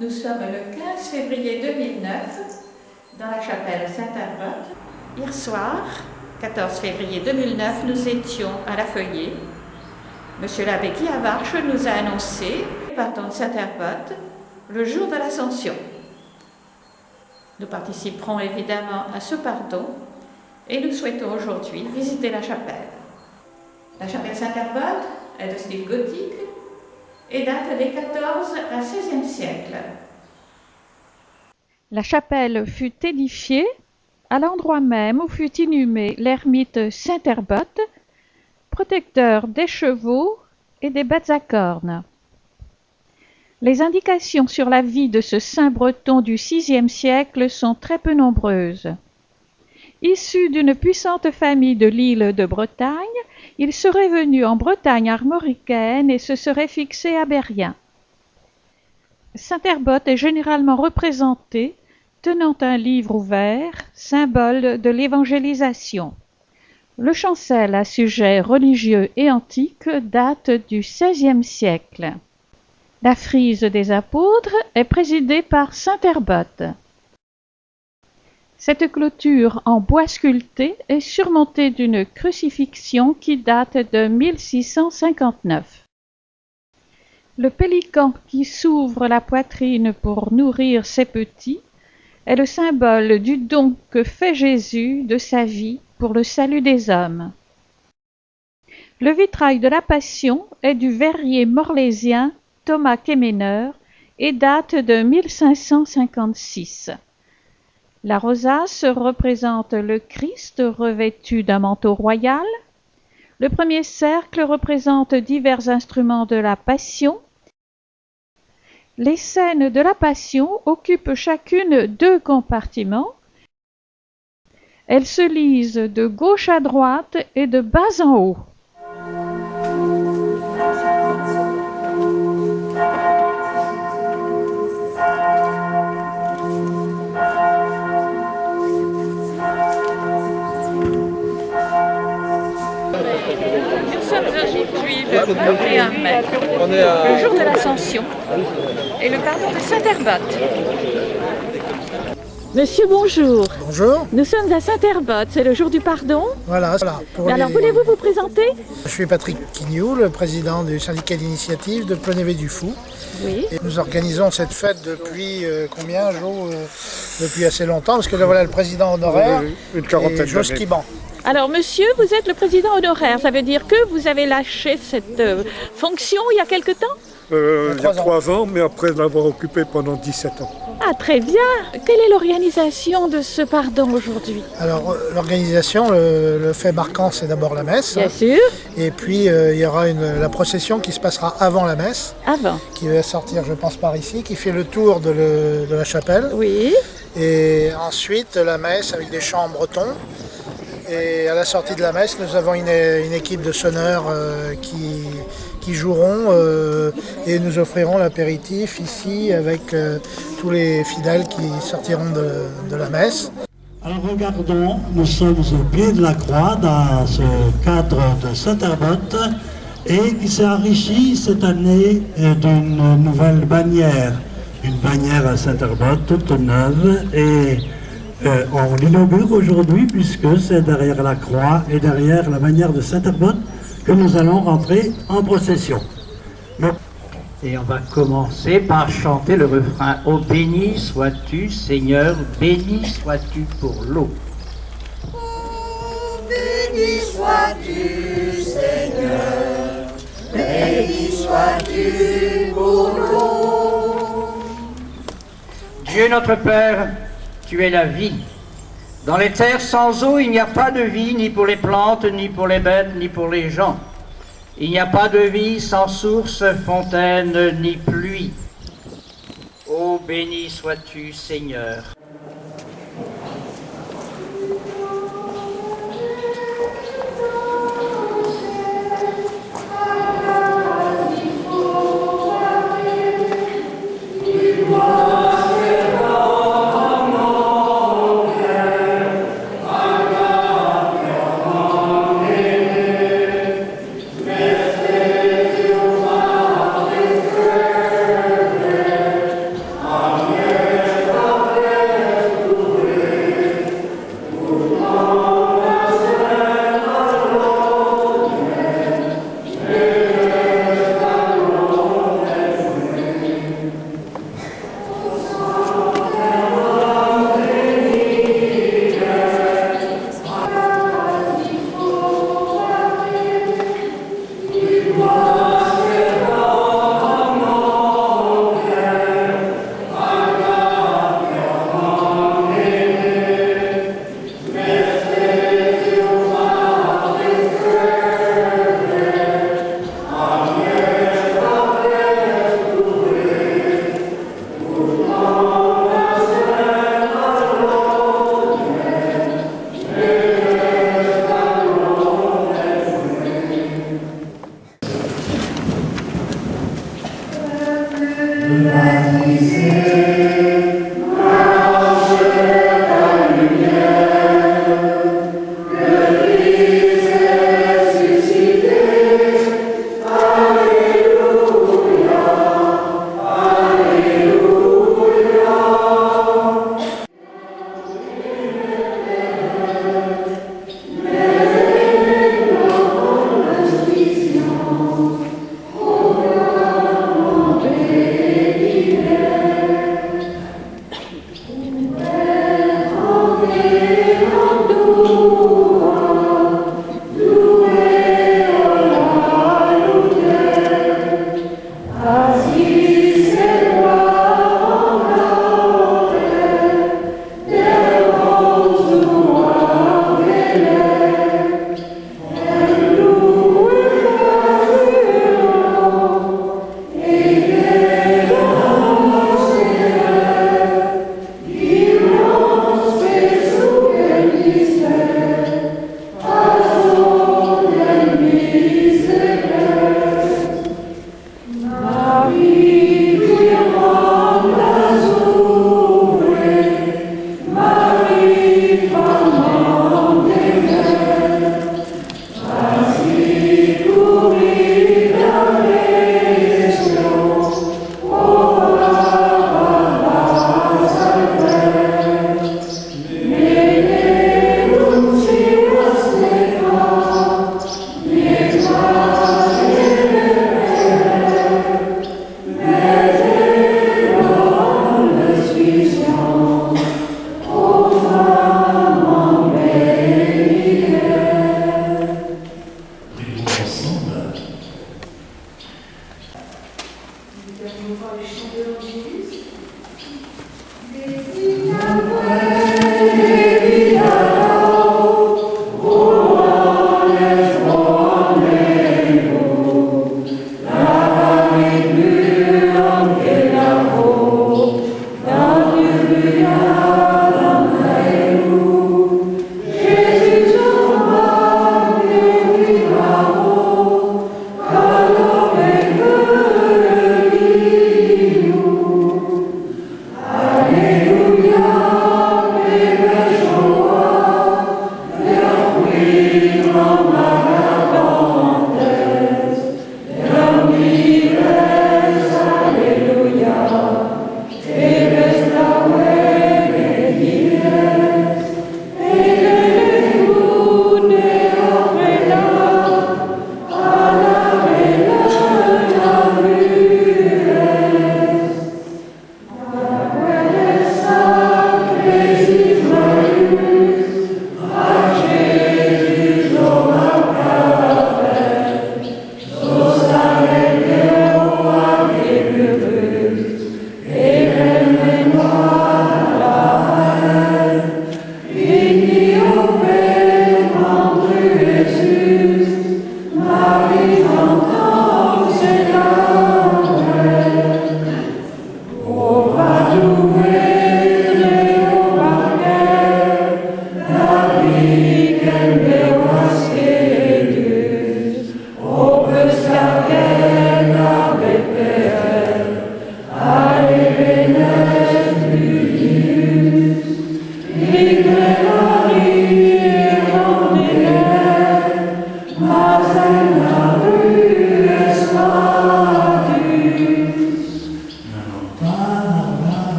Nous sommes le 15 février 2009 dans la chapelle Saint-Arbotte. Hier soir, 14 février 2009, nous étions à la Feuillée. Monsieur l'abbé Guy Avarche nous a annoncé, partant de Saint-Arbotte, le jour de l'Ascension. Nous participerons évidemment à ce pardon et nous souhaitons aujourd'hui visiter la chapelle. La chapelle Saint-Arbotte est de style gothique et date des XIV à XVIe siècle. La chapelle fut édifiée à l'endroit même où fut inhumé l'ermite Saint-Arbotte, protecteur des chevaux et des bêtes à cornes. Les indications sur la vie de ce saint breton du VIe siècle sont très peu nombreuses. Issu d'une puissante famille de l'île de Bretagne, il serait venu en Bretagne armoricaine et se serait fixé à Berrien. Saint-Arbotte est généralement représenté tenant un livre ouvert, symbole de l'évangélisation. Le chancel à sujet religieux et antique date du XVIe siècle. La frise des apôtres est présidée par Saint-Arbotte. Cette clôture en bois sculpté est surmontée d'une crucifixion qui date de 1659. Le pélican qui s'ouvre la poitrine pour nourrir ses petits est le symbole du don que fait Jésus de sa vie pour le salut des hommes. Le vitrail de la Passion est du verrier morlaisien Thomas Quéméneur et date de 1556. La rosace représente le Christ revêtu d'un manteau royal. Le premier cercle représente divers instruments de la Passion. Les scènes de la Passion occupent chacune 2 compartiments. Elles se lisent de gauche à droite et de bas en haut. Nous sommes aujourd'hui le 21 mai, le jour de l'Ascension et le pardon de Saint-Arbotte. Monsieur, bonjour. Bonjour. Nous sommes à Saint-Arbotte, c'est le jour du pardon. Voilà. Alors, voulez-vous vous présenter? Je suis Patrick Quignou, le président du syndicat d'initiative de Plonévé-du-Fou. Oui. Et nous organisons cette fête depuis combien, Jo? Depuis assez longtemps, parce que là, voilà le président honoraire, une quarantaine Jos d'années. Kiban. Alors, monsieur, vous êtes le président honoraire. Ça veut dire que vous avez lâché cette fonction il y a quelque temps? Il y a 3 ans, mais après l'avoir occupé pendant 17 ans. Ah, très bien. Quelle est l'organisation de ce pardon aujourd'hui? Alors, l'organisation, le fait marquant, c'est d'abord la messe. Bien sûr. Et puis, il y aura la procession qui se passera avant la messe, Avant. qui va sortir, je pense, par ici, qui fait le tour de la chapelle. Oui. Et ensuite, la messe avec des chants bretons. Et à la sortie de la messe, nous avons une équipe de sonneurs qui joueront et nous offriront l'apéritif ici avec tous les fidèles qui sortiront de la messe. Alors regardons, nous sommes au pied de la croix dans ce cadre de Saint-Arbotte et qui s'est enrichi cette année d'une nouvelle bannière. Une bannière à Saint-Arbotte toute neuve et on l'inaugure aujourd'hui puisque c'est derrière la croix et derrière la bannière de Saint-Arbotte que nous allons rentrer en procession. Et on va commencer par chanter le refrain « Oh béni sois-tu Seigneur, béni sois-tu pour l'eau ». Oh béni sois-tu Seigneur, béni sois-tu pour l'eau. Dieu notre Père, tu es la vie. Dans les terres sans eau, il n'y a pas de vie, ni pour les plantes, ni pour les bêtes, ni pour les gens. Il n'y a pas de vie sans source, fontaine, ni pluie. Ô béni sois-tu, Seigneur. Nous allons voir les chants de l'église.